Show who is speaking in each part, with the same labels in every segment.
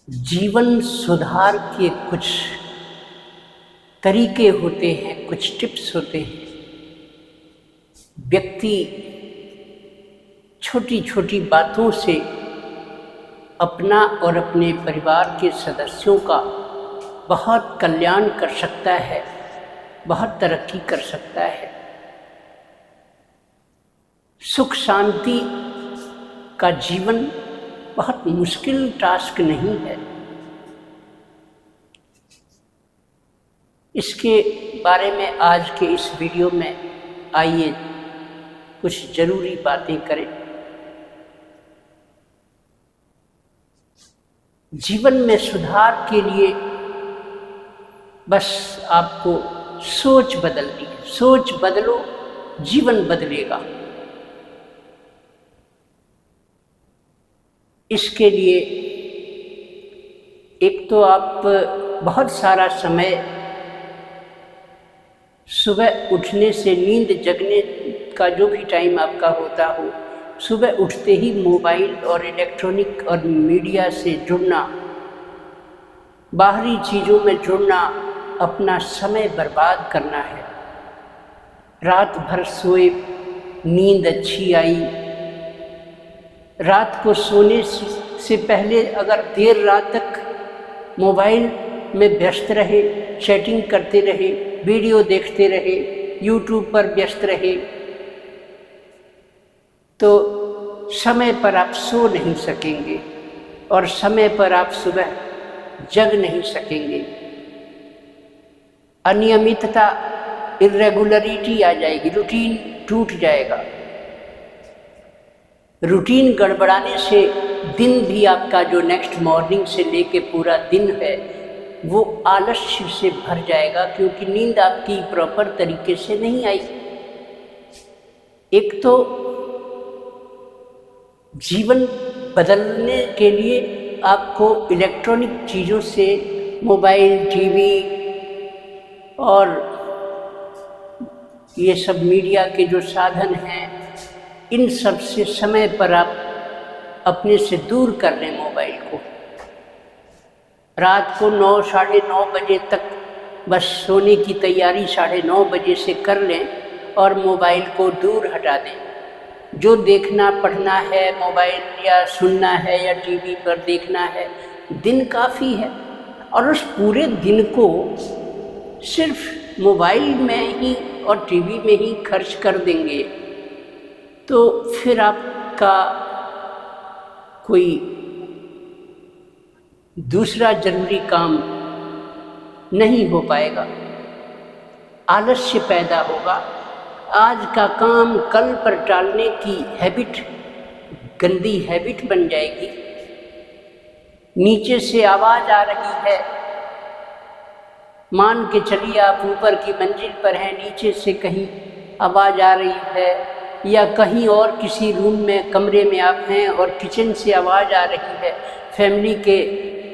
Speaker 1: जीवन सुधार के कुछ तरीके होते हैं, कुछ टिप्स होते हैं। व्यक्ति छोटी छोटी बातों से अपना और अपने परिवार के सदस्यों का बहुत कल्याण कर सकता है, बहुत तरक्की कर सकता है। सुख शांति का जीवन बहुत मुश्किल टास्क नहीं है। इसके बारे में आज के इस वीडियो में आइए कुछ ज़रूरी बातें करें। जीवन में सुधार के लिए बस आपको सोच बदलनी है। सोच बदलो, जीवन बदलेगा। इसके लिए एक तो आप बहुत सारा समय सुबह उठने से, नींद जगने का जो भी टाइम आपका होता हो, सुबह उठते ही मोबाइल और इलेक्ट्रॉनिक और मीडिया से जुड़ना, बाहरी चीज़ों में जुड़ना, अपना समय बर्बाद करना है। रात भर सोए, नींद अच्छी आई, रात को सोने से पहले अगर देर रात तक मोबाइल में व्यस्त रहे, चैटिंग करते रहे, वीडियो देखते रहे, यूट्यूब पर व्यस्त रहे, तो समय पर आप सो नहीं सकेंगे और समय पर आप सुबह जग नहीं सकेंगे। अनियमितता, इर्रेगुलरिटी आ जाएगी, रूटीन टूट जाएगा। रूटीन गड़बड़ाने से दिन भी आपका जो नेक्स्ट मॉर्निंग से लेके पूरा दिन है वो आलस्य से भर जाएगा, क्योंकि नींद आपकी प्रॉपर तरीके से नहीं आई। एक तो जीवन बदलने के लिए आपको इलेक्ट्रॉनिक चीज़ों से, मोबाइल, टीवी और ये सब मीडिया के जो साधन हैं, इन सब से समय पर आप अपने से दूर कर लें मोबाइल को। रात को 9, साढ़े 9 बजे तक बस सोने की तैयारी 9:30 बजे से कर लें और मोबाइल को दूर हटा दें। जो देखना पढ़ना है, मोबाइल या सुनना है या टीवी पर देखना है, दिन काफ़ी है। और उस पूरे दिन को सिर्फ मोबाइल में ही और टीवी में ही खर्च कर देंगे तो फिर आपका कोई दूसरा जरूरी काम नहीं हो पाएगा। आलस्य पैदा होगा। आज का काम कल पर टालने की हैबिट गंदी हैबिट बन जाएगी। नीचे से आवाज़ आ रही है, मान के चलिए आप ऊपर की मंजिल पर हैं, नीचे से कहीं आवाज़ आ रही है, या कहीं और किसी रूम में, कमरे में आप हैं और किचन से आवाज़ आ रही है, फैमिली के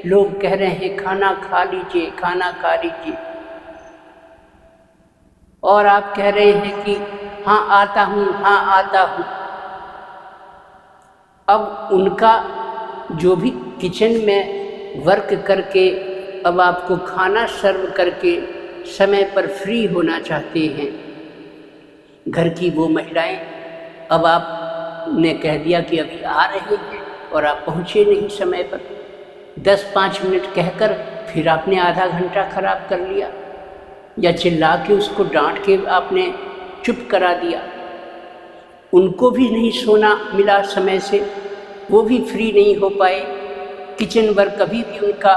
Speaker 1: लोग कह रहे हैं खाना खा लीजिए, खाना खा लीजिए, और आप कह रहे हैं कि हाँ आता हूँ, हाँ आता हूँ। अब उनका जो भी किचन में वर्क करके अब आपको खाना सर्व करके समय पर फ्री होना चाहते हैं, घर की वो महिलाएं, अब आपने कह दिया कि अभी आ रहे हैं और आप पहुँचे नहीं समय पर। 10-5 मिनट कहकर फिर आपने आधा घंटा खराब कर लिया, या चिल्ला के उसको डांट के आपने चुप करा दिया। उनको भी नहीं सोना मिला समय से, वो भी फ्री नहीं हो पाए। किचन वर्क कभी भी उनका,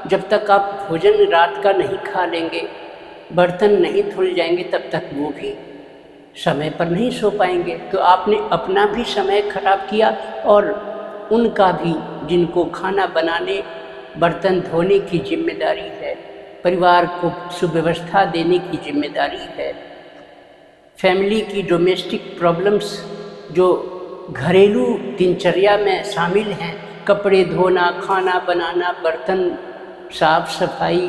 Speaker 1: जब तक आप भोजन रात का नहीं खा लेंगे, बर्तन नहीं धुल जाएंगे, तब तक वो भी समय पर नहीं सो पाएंगे। तो आपने अपना भी समय खराब किया और उनका भी, जिनको खाना बनाने, बर्तन धोने की जिम्मेदारी है, परिवार को सुव्यवस्था देने की जिम्मेदारी है, फैमिली की डोमेस्टिक प्रॉब्लम्स जो घरेलू दिनचर्या में शामिल हैं, कपड़े धोना, खाना बनाना, बर्तन साफ सफाई,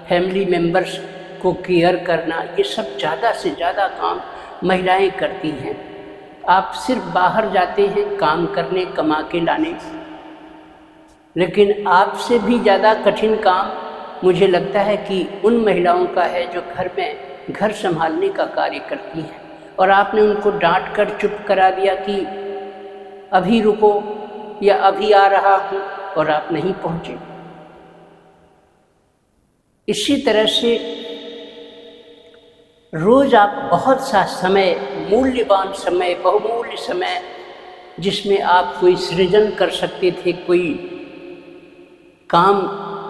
Speaker 1: फैमिली मेंबर्स को केयर करना, ये सब ज़्यादा से ज़्यादा काम महिलाएं करती हैं। आप सिर्फ बाहर जाते हैं काम करने, कमा के लाने, लेकिन आपसे भी ज़्यादा कठिन काम मुझे लगता है कि उन महिलाओं का है जो घर में घर संभालने का कार्य करती हैं, और आपने उनको डांट कर चुप करा दिया कि अभी रुको या अभी आ रहा हूँ, और आप नहीं पहुँचे। इसी तरह से रोज़ आप बहुत सा समय, मूल्यवान समय, बहुमूल्य समय, जिसमें आप कोई सृजन कर सकते थे, कोई काम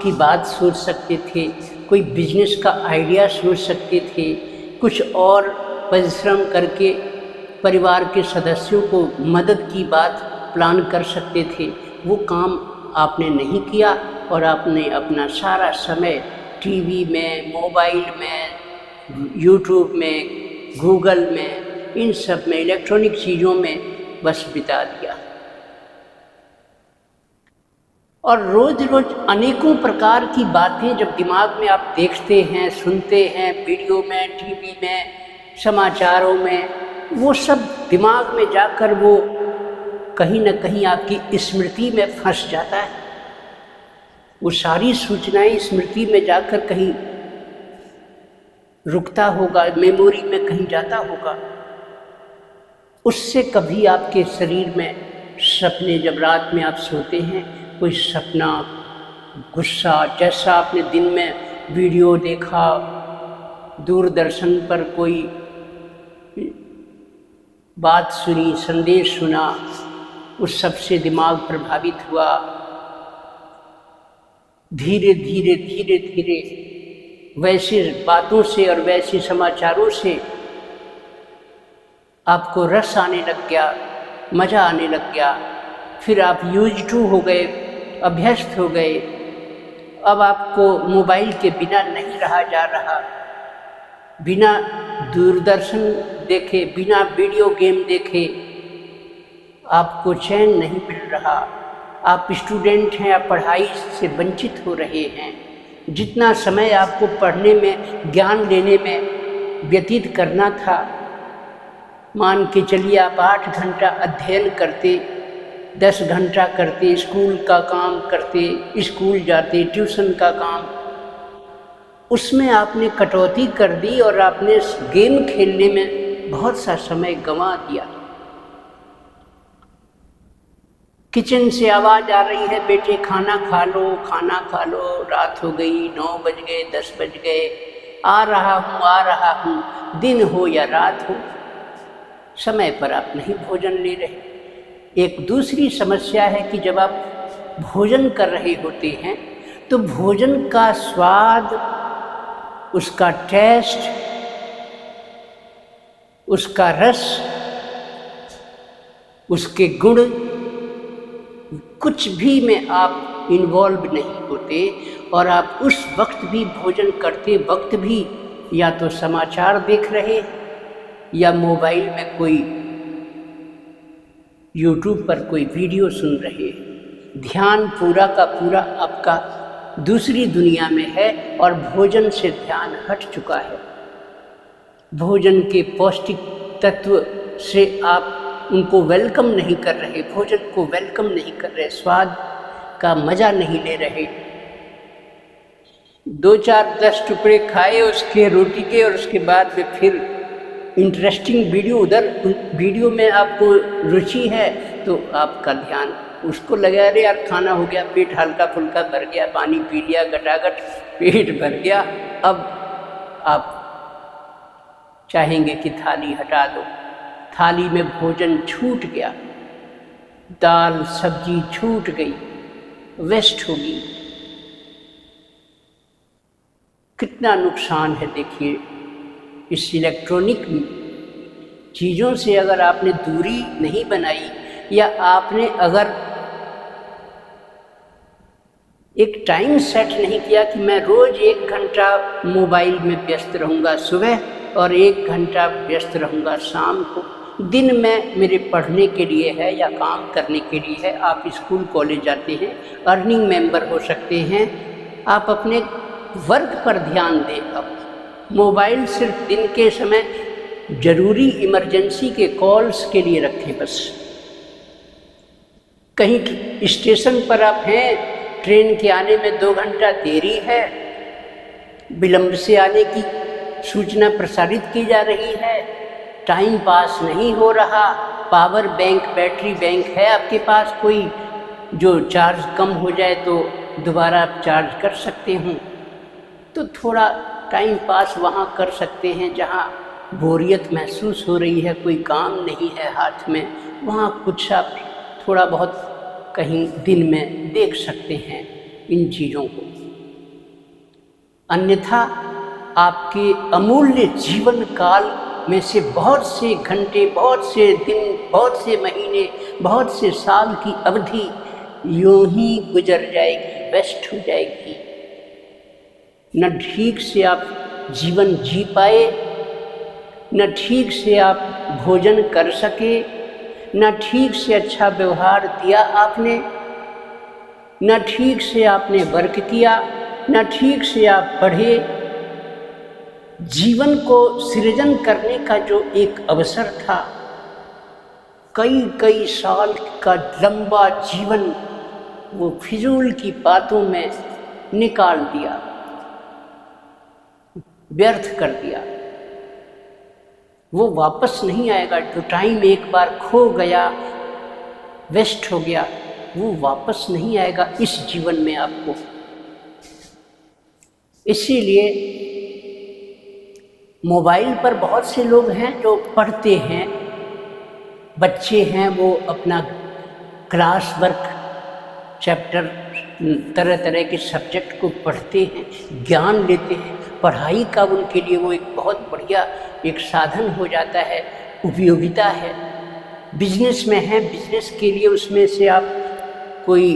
Speaker 1: की बात सोच सकते थे, कोई बिजनेस का आइडिया सोच सकते थे, कुछ और परिश्रम करके परिवार के सदस्यों को मदद की बात प्लान कर सकते थे, वो काम आपने नहीं किया और आपने अपना सारा समय टीवी में, मोबाइल में, यूट्यूब में, गूगल में, इन सब में, इलेक्ट्रॉनिक चीज़ों में बस बिता दिया। और रोज़ रोज़ अनेकों प्रकार की बातें जब दिमाग में आप देखते हैं, सुनते हैं, वीडियो में, टीवी में, समाचारों में, वो सब दिमाग में जाकर वो कहीं न कहीं आपकी स्मृति में फंस जाता है। वो सारी सूचनाएं स्मृति में जाकर कहीं रुकता होगा, मेमोरी में कहीं जाता होगा। उससे कभी आपके शरीर में सपने, जब रात में आप सोते हैं, कोई सपना, गुस्सा, जैसा आपने दिन में वीडियो देखा, दूरदर्शन पर कोई बात सुनी, संदेश सुना, उस सब से दिमाग प्रभावित हुआ। धीरे धीरे धीरे धीरे वैसी बातों से और वैसे समाचारों से आपको रस आने लग गया, मज़ा आने लग गया। फिर आप यूज्ड टू हो गए, अभ्यस्त हो गए। अब आपको मोबाइल के बिना नहीं रहा जा रहा, बिना दूरदर्शन देखे, बिना वीडियो गेम देखे आपको चैन नहीं मिल रहा। आप स्टूडेंट हैं, आप पढ़ाई से वंचित हो रहे हैं। जितना समय आपको पढ़ने में, ज्ञान लेने में व्यतीत करना था, मान के चलिए आप 8 घंटा अध्ययन करते, 10 घंटा करते, स्कूल का काम करते, स्कूल जाते, ट्यूशन का काम, उसमें आपने कटौती कर दी और आपने गेम खेलने में बहुत सा समय गंवा दिया। किचन से आवाज़ आ रही है, बेटे खाना खा लो, खाना खा लो, रात हो गई, 9 बज गए, 10 बज गए, आ रहा हूँ, दिन हो या रात हो, समय पर आप नहीं भोजन ले रहे। एक दूसरी समस्या है कि जब आप भोजन कर रहे होते हैं तो भोजन का स्वाद, उसका टेस्ट, उसका रस, उसके गुण, कुछ भी में आप इन्वॉल्व नहीं होते, और आप उस वक्त भी, भोजन करते वक्त भी, या तो समाचार देख रहे या मोबाइल में कोई, यूट्यूब पर कोई वीडियो सुन रहे। ध्यान पूरा का पूरा आपका दूसरी दुनिया में है और भोजन से ध्यान हट चुका है। भोजन के पौष्टिक तत्व से आप उनको वेलकम नहीं कर रहे, भोजन को वेलकम नहीं कर रहे, स्वाद का मज़ा नहीं ले रहे। 2-4-10 टुकड़े खाए उसके रोटी के, और उसके बाद में फिर इंटरेस्टिंग वीडियो, उधर वीडियो में आपको रुचि है तो आपका ध्यान उसको लगा रहे, यार खाना हो गया, पेट हल्का फुल्का भर गया, पानी पी लिया, गटागट पेट भर गया, अब आप चाहेंगे कि थाली हटा दो। थाली में भोजन छूट गया, दाल सब्जी छूट गई, वेस्ट होगी। कितना नुकसान है देखिए। इस इलेक्ट्रॉनिक चीज़ों से अगर आपने दूरी नहीं बनाई, या आपने अगर एक टाइम सेट नहीं किया कि मैं रोज़ 1 घंटा मोबाइल में व्यस्त रहूँगा सुबह और 1 घंटा व्यस्त रहूँगा शाम को, दिन में मेरे पढ़ने के लिए है या काम करने के लिए है। आप स्कूल कॉलेज जाते हैं, अर्निंग मेंबर हो सकते हैं, आप अपने वर्क पर ध्यान दें। अब मोबाइल सिर्फ दिन के समय ज़रूरी इमरजेंसी के कॉल्स के लिए रखें बस। कहीं स्टेशन पर आप हैं ट्रेन के आने में 2 घंटा देरी है, विलंब से आने की सूचना प्रसारित की जा रही है, टाइम पास नहीं हो रहा, पावर बैंक, बैटरी बैंक है आपके पास कोई जो चार्ज कम हो जाए तो दोबारा आप चार्ज कर सकते हो, तो थोड़ा टाइम पास वहाँ कर सकते हैं। जहाँ बोरियत महसूस हो रही है, कोई काम नहीं है हाथ में, वहाँ कुछ आप थोड़ा बहुत कहीं दिन में देख सकते हैं इन चीज़ों को। अन्यथा आपके अमूल्य जीवन काल में से बहुत से घंटे, बहुत से दिन, बहुत से महीने, बहुत से साल की अवधि यूं ही गुजर जाएगी, वेस्ट हो जाएगी। न ठीक से आप जीवन जी पाए, न ठीक से आप भोजन कर सके, न ठीक से अच्छा व्यवहार दिया आपने, न ठीक से आपने वर्क किया, न ठीक से आप पढ़े। जीवन को सृजन करने का जो एक अवसर था, कई कई साल का लंबा जीवन वो फिजूल की बातों में निकाल दिया, व्यर्थ कर दिया। वो वापस नहीं आएगा। जो टाइम एक बार खो गया, वेस्ट हो गया, वो वापस नहीं आएगा इस जीवन में आपको। इसीलिए मोबाइल पर बहुत से लोग हैं जो पढ़ते हैं, बच्चे हैं वो अपना क्लास वर्क, चैप्टर, तरह तरह के सब्जेक्ट को पढ़ते हैं, ज्ञान लेते हैं। पढ़ाई का उनके लिए वो एक बहुत बढ़िया एक साधन हो जाता है, उपयोगिता है। बिजनेस में है, बिजनेस के लिए उसमें से आप कोई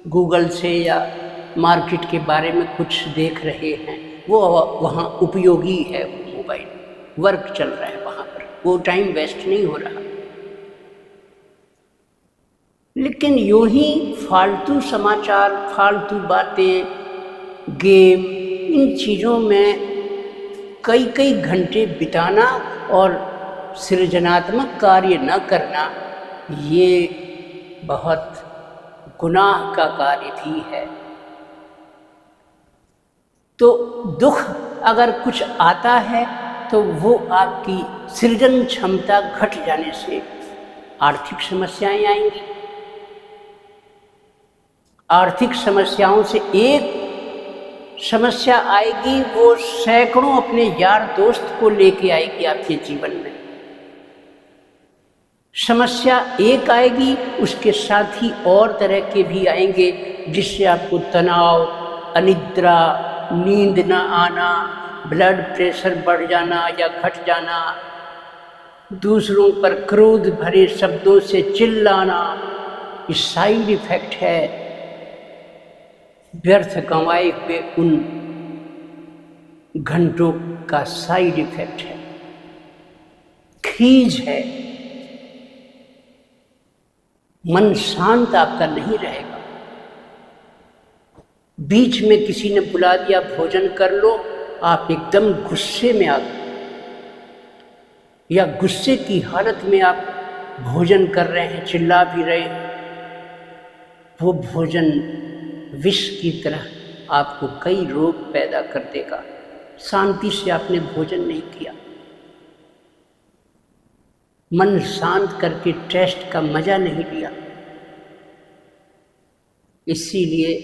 Speaker 1: गूगल से या मार्केट के बारे में कुछ देख रहे हैं, वो वहाँ उपयोगी है। मोबाइल वर्क चल रहा है वहाँ पर, वो टाइम वेस्ट नहीं हो रहा। लेकिन यूं ही फालतू समाचार, फालतू बातें, गेम, इन चीज़ों में कई कई घंटे बिताना और सृजनात्मक कार्य न करना, ये बहुत गुनाह का कार्य भी है। तो दुख अगर कुछ आता है तो वो आपकी सृजन क्षमता घट जाने से आर्थिक समस्याएं आएंगी। आर्थिक समस्याओं से एक समस्या आएगी, वो सैकड़ों अपने यार दोस्त को लेके आएगी आपके जीवन में। समस्या एक आएगी, उसके साथ ही और तरह के भी आएंगे, जिससे आपको तनाव, अनिद्रा, नींद न आना, ब्लड प्रेशर बढ़ जाना या घट जाना, दूसरों पर क्रोध भरे शब्दों से चिल्लाना, ये साइड इफेक्ट है, व्यर्थ कमाए हुए उन घंटों का साइड इफेक्ट है। खीज है, मन शांत आपका नहीं रहेगा। बीच में किसी ने बुला दिया भोजन कर लो, आप एकदम गुस्से में आ गए, या गुस्से की हालत में आप भोजन कर रहे हैं, चिल्ला भी रहे हैं, वो भोजन विष की तरह आपको कई रोग पैदा कर देगा। शांति से आपने भोजन नहीं किया, मन शांत करके टेस्ट का मजा नहीं लिया। इसीलिए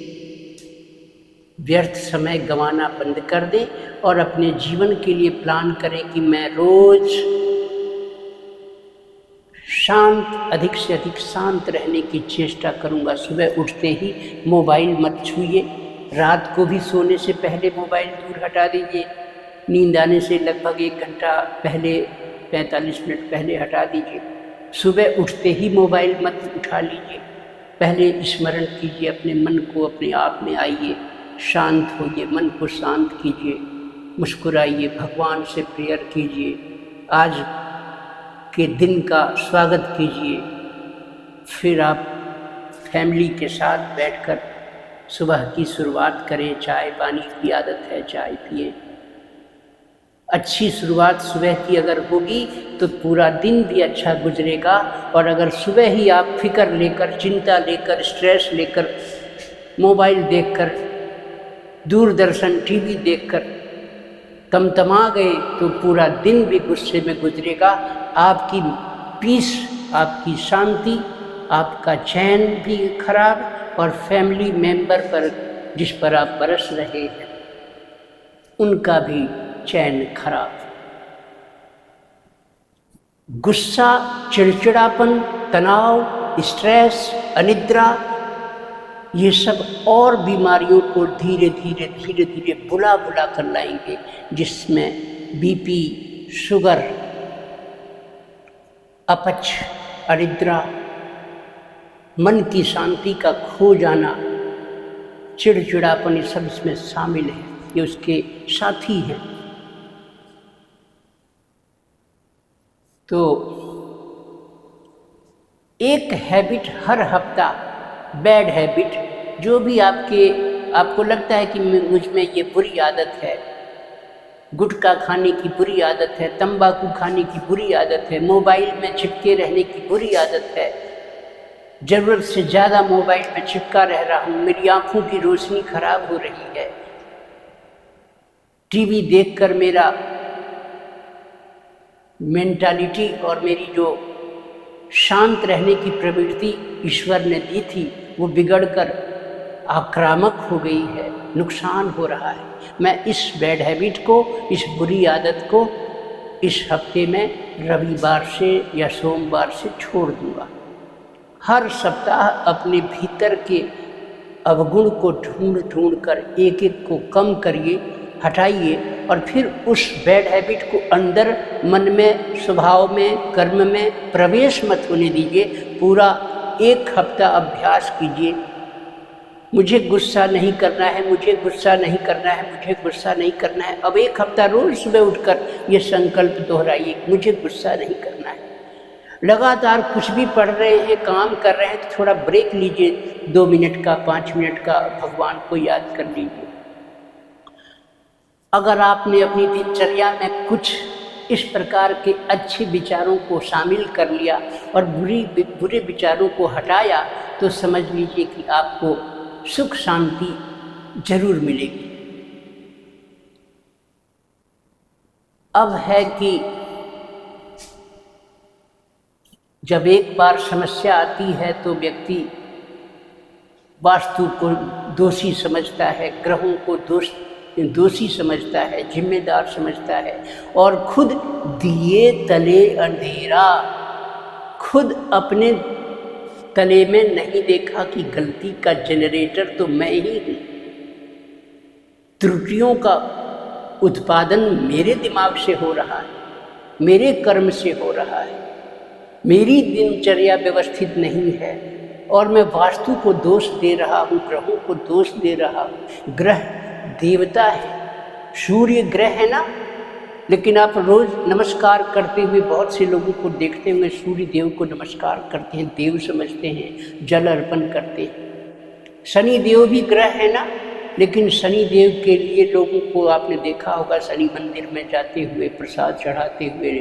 Speaker 1: व्यर्थ समय गंवाना बंद कर दें और अपने जीवन के लिए प्लान करें कि मैं रोज शांत, अधिक से अधिक शांत रहने की चेष्टा करूंगा। सुबह उठते ही मोबाइल मत छूइए, रात को भी सोने से पहले मोबाइल दूर हटा दीजिए, नींद आने से लगभग 1 घंटा पहले, 45 मिनट पहले हटा दीजिए। सुबह उठते ही मोबाइल मत उठा लीजिए, पहले स्मरण कीजिए अपने मन को, अपने आप में आइए, शांत होइए, मन को शांत कीजिए, मुस्कुराइए, भगवान से प्रेयर कीजिए, आज के दिन का स्वागत कीजिए। फिर आप फैमिली के साथ बैठकर सुबह की शुरुआत करें। चाय पानी की आदत है, चाय पिए। अच्छी शुरुआत सुबह की अगर होगी तो पूरा दिन भी अच्छा गुजरेगा। और अगर सुबह ही आप फिक्र लेकर, चिंता लेकर, स्ट्रेस लेकर मोबाइल देखकर, दूरदर्शन टीवी देखकर तमतमा गए तो पूरा दिन भी गुस्से में गुजरेगा। आपकी पीस, आपकी शांति, आपका चैन भी खराब, और फैमिली मेंबर पर जिस पर आप बरस रहे हैं उनका भी चैन खराब। गुस्सा, चिड़चिड़ापन, तनाव, स्ट्रेस, अनिद्रा, ये सब और बीमारियों को धीरे धीरे बुला कर लाएंगे, जिसमें बीपी, शुगर, अपच, अनिद्रा, मन की शांति का खो जाना, चिड़चिड़ापन, ये सब इसमें शामिल है। ये उसके साथी हैं। तो एक हैबिट हर हफ्ता, बैड हैबिट, जो भी आपको लगता है कि मुझ में ये बुरी आदत है, गुटखा खाने की बुरी आदत है, तंबाकू खाने की बुरी आदत है, मोबाइल में चिपके रहने की बुरी आदत है, ज़रूरत से ज़्यादा मोबाइल में चिपका रह रहा हूँ, मेरी आँखों की रोशनी खराब हो रही है, टीवी देखकर मेरा मेंटालिटी और मेरी जो शांत रहने की प्रवृत्ति ईश्वर ने दी थी वो बिगड़कर आक्रामक हो गई है, नुकसान हो रहा है। मैं इस बैड हैबिट को, इस बुरी आदत को इस हफ्ते में रविवार से या सोमवार से छोड़ दूंगा। हर सप्ताह अपने भीतर के अवगुण को ढूंढ कर एक एक को कम करिए, हटाइए, और फिर उस बैड हैबिट को अंदर मन में, स्वभाव में, कर्म में प्रवेश मत होने दीजिए। पूरा एक हफ्ता अभ्यास कीजिए, मुझे गुस्सा नहीं करना है, मुझे गुस्सा नहीं करना है, मुझे गुस्सा नहीं करना है। अब एक हफ्ता रोज सुबह उठकर ये संकल्प दोहराइए, मुझे गुस्सा नहीं करना है। लगातार कुछ भी पढ़ रहे हैं, काम कर रहे हैं तो थोड़ा ब्रेक लीजिए, 2 मिनट का, 5 मिनट का, भगवान को याद कर लीजिए। अगर आपने अपनी दिनचर्या में कुछ इस प्रकार के अच्छे विचारों को शामिल कर लिया और बुरे विचारों को हटाया तो समझ लीजिए कि आपको सुख शांति जरूर मिलेगी। अब है कि जब एक बार समस्या आती है तो व्यक्ति वास्तु को दोषी समझता है, ग्रहों को दोषी समझता है, जिम्मेदार समझता है, और खुद दिए तले अंधेरा, खुद अपने तले में नहीं देखा कि गलती का जनरेटर तो मैं ही हूँ, त्रुटियों का उत्पादन मेरे दिमाग से हो रहा है, मेरे कर्म से हो रहा है, मेरी दिनचर्या व्यवस्थित नहीं है और मैं वास्तु को दोष दे रहा हूँ, ग्रहों को दोष दे रहा हूँ। ग्रह देवता है, सूर्य ग्रह है ना, लेकिन आप रोज नमस्कार करते हुए बहुत से लोगों को देखते हुए सूर्य देव को नमस्कार करते हैं, देव समझते हैं, जल अर्पण करते हैं। शनि देव भी ग्रह है ना, लेकिन शनि देव के लिए लोगों को आपने देखा होगा शनि मंदिर में जाते हुए, प्रसाद चढ़ाते हुए,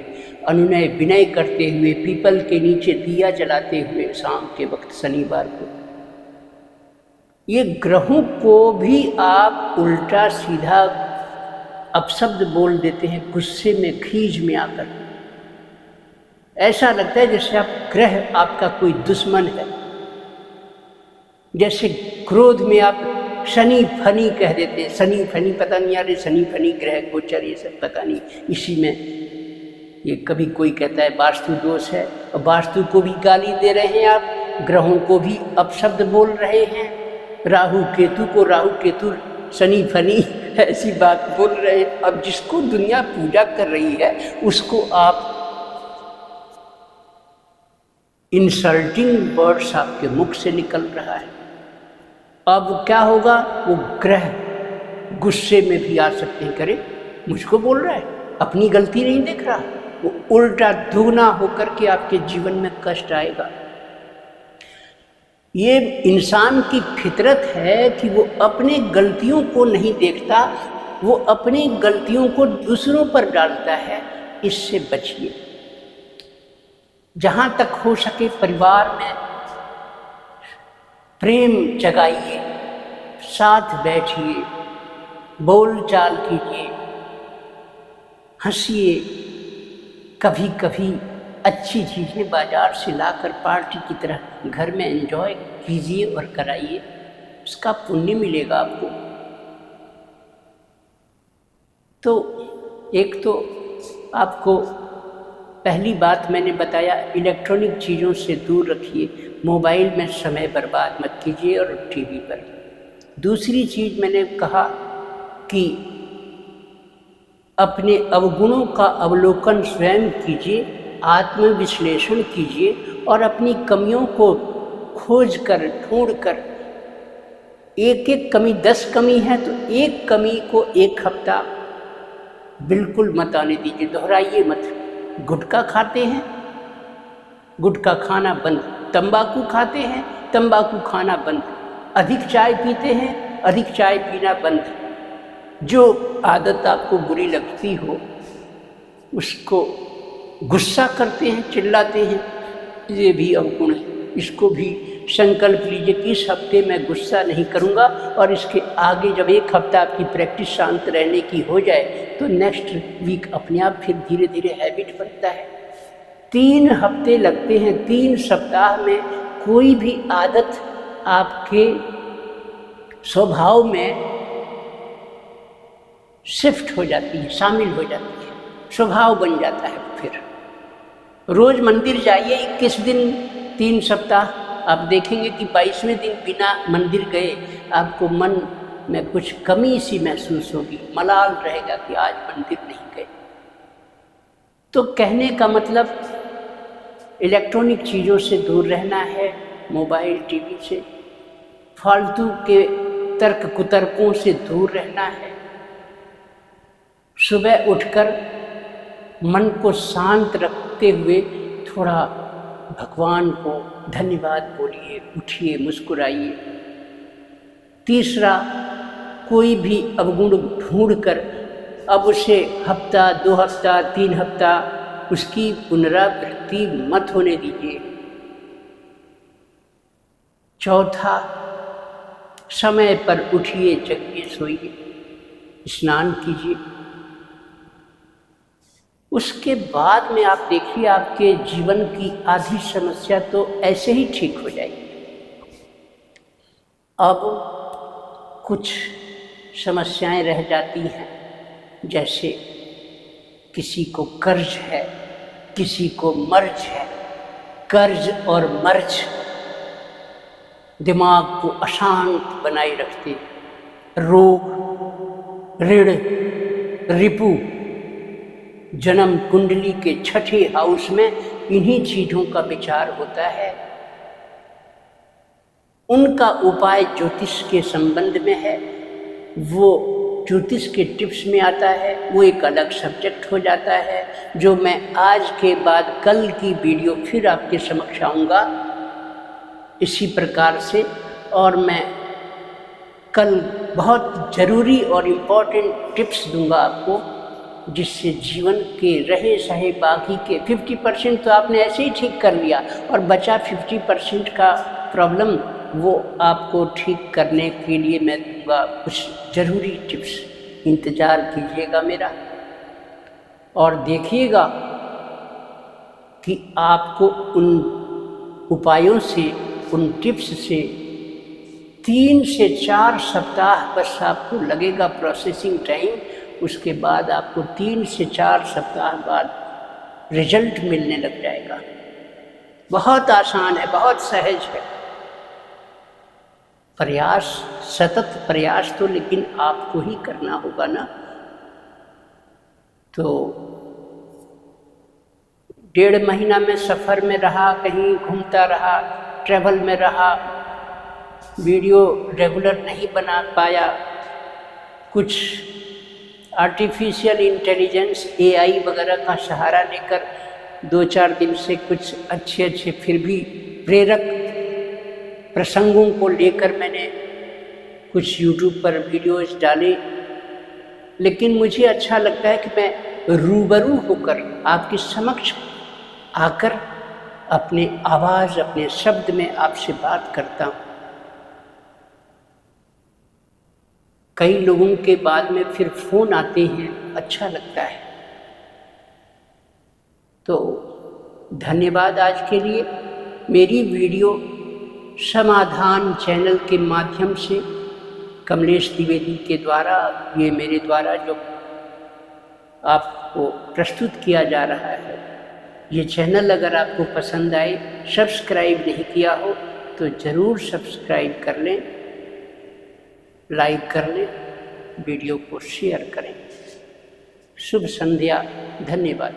Speaker 1: अनुनय विनय करते हुए, पीपल के नीचे दिया जलाते हुए शाम के वक्त शनिवार को। ये ग्रहों को भी आप उल्टा सीधा अपशब्द बोल देते हैं, गुस्से में, खीज में आकर। ऐसा लगता है जैसे आप ग्रह आपका कोई दुश्मन है, जैसे क्रोध में आप शनि फनी कह देते हैं। शनि फनी पता नहीं, यार शनि फनी ग्रह गोचर ये सब पता नहीं। इसी में ये कभी कोई कहता है वास्तु दोष है, और वास्तु को भी गाली दे रहे हैं आप, ग्रहों को भी अपशब्द बोल रहे हैं, राहु केतु को राहु केतु शनि फनी ऐसी बात बोल रहे हैं। अब जिसको दुनिया पूजा कर रही है उसको आप इंसल्टिंग वर्ड्स आपके मुख से निकल रहा है। अब क्या होगा, वो ग्रह गुस्से में भी आ सकते हैं, करे मुझको बोल रहा है, अपनी गलती नहीं देख रहा, वो उल्टा दुगना होकर के आपके जीवन में कष्ट आएगा। ये इंसान की फितरत है कि वो अपने गलतियों को नहीं देखता, वो अपनी गलतियों को दूसरों पर डालता है। इससे बचिए। जहाँ तक हो सके परिवार में प्रेम जगाइए, साथ बैठिए, बोल चाल कीजिए, हंसिए, कभी कभी अच्छी चीज़ें बाज़ार से लाकर पार्टी की तरह घर में एंजॉय कीजिए और कराइए, उसका पुण्य मिलेगा आपको। तो एक तो आपको पहली बात मैंने बताया, इलेक्ट्रॉनिक चीज़ों से दूर रखिए, मोबाइल में समय बर्बाद मत कीजिए और टीवी पर। दूसरी चीज़ मैंने कहा कि अपने अवगुणों का अवलोकन स्वयं कीजिए, आत्मविश्लेषण कीजिए और अपनी कमियों को खोज कर ढूंढ कर, एक एक कमी 10 कमी है तो एक कमी को एक हफ्ता बिल्कुल मत आने दीजिए, दोहराइए मत। गुटखा खाते हैं, गुटखा खाना बंद। तंबाकू खाते हैं, तंबाकू खाना बंद। अधिक चाय पीते हैं, अधिक चाय पीना बंद। जो आदत आपको बुरी लगती हो उसको गुस्सा करते हैं, चिल्लाते हैं, ये भी अवगुण है। इसको भी संकल्प लीजिए कि इस हफ्ते मैं गुस्सा नहीं करूँगा, और इसके आगे जब एक हफ्ता आपकी प्रैक्टिस शांत रहने की हो जाए तो नेक्स्ट वीक अपने आप फिर धीरे धीरे हैबिट बनता है। 3 हफ्ते लगते हैं, 3 सप्ताह में कोई भी आदत आपके स्वभाव में शिफ्ट हो जाती है, शामिल हो जाती है, स्वभाव बन जाता है। फिर रोज़ मंदिर जाइए 21 दिन, 3 सप्ताह, आप देखेंगे कि 22वें दिन बिना मंदिर गए आपको मन में कुछ कमी सी महसूस होगी, मलाल रहेगा कि आज मंदिर नहीं गए। तो कहने का मतलब इलेक्ट्रॉनिक चीज़ों से दूर रहना है, मोबाइल टीवी से, फालतू के तर्क कुतर्कों से दूर रहना है। सुबह उठकर मन को शांत रखते हुए थोड़ा भगवान को धन्यवाद बोलिए, उठिए, मुस्कुराइए। तीसरा, कोई भी अवगुण ढूंढकर अब उसे हफ्ता, 2 हफ्ता, 3 हफ्ता उसकी पुनरावृत्ति मत होने दीजिए। चौथा, समय पर उठिए, जगिए, सोइए, स्नान कीजिए। उसके बाद में आप देखिए आपके जीवन की आधी समस्या तो ऐसे ही ठीक हो जाएगी। अब कुछ समस्याएं रह जाती हैं, जैसे किसी को कर्ज है, किसी को मर्ज है। कर्ज और मर्ज दिमाग को अशांत बनाए रखते हैं। रोग, ऋण, रिपु जन्म कुंडली के 6ठे हाउस में इन्हीं चीज़ों का विचार होता है। उनका उपाय ज्योतिष के संबंध में है, वो ज्योतिष के टिप्स में आता है, वो एक अलग सब्जेक्ट हो जाता है, जो मैं आज के बाद कल की वीडियो फिर आपके समक्ष आऊँगा इसी प्रकार से। और मैं कल बहुत ज़रूरी और इम्पोर्टेंट टिप्स दूंगा आपको, जिससे जीवन के रहे सहे बाकी के 50% तो आपने ऐसे ही ठीक कर लिया, और बचा 50% का प्रॉब्लम वो आपको ठीक करने के लिए मैं दूंगा कुछ ज़रूरी टिप्स। इंतज़ार कीजिएगा मेरा और देखिएगा कि आपको उन उपायों से, उन टिप्स से 3 से 4 सप्ताह बस आपको लगेगा प्रोसेसिंग टाइम। उसके बाद आपको 3 से 4 सप्ताह बाद रिजल्ट मिलने लग जाएगा। बहुत आसान है, बहुत सहज है। प्रयास, सतत प्रयास तो लेकिन आपको ही करना होगा ना। तो 1.5 महीना में सफ़र में रहा, कहीं घूमता रहा, ट्रैवल में रहा, वीडियो रेगुलर नहीं बना पाया, कुछ आर्टिफिशियल इंटेलिजेंस AI वगैरह का सहारा लेकर 2-4 दिन से कुछ अच्छे फिर भी प्रेरक प्रसंगों को लेकर मैंने कुछ YouTube पर वीडियोस डाले। लेकिन मुझे अच्छा लगता है कि मैं रूबरू होकर आपके समक्ष आकर अपने आवाज़, अपने शब्द में आपसे बात करता हूँ। कई लोगों के बाद में फिर फ़ोन आते हैं, अच्छा लगता है। तो धन्यवाद आज के लिए। मेरी वीडियो समाधान चैनल के माध्यम से कमलेश द्विवेदी के द्वारा, ये मेरे द्वारा जो आपको प्रस्तुत किया जा रहा है, ये चैनल अगर आपको पसंद आए, सब्सक्राइब नहीं किया हो तो ज़रूर सब्सक्राइब कर लें, लाइक कर लें, वीडियो को शेयर करें। शुभ संध्या, धन्यवाद।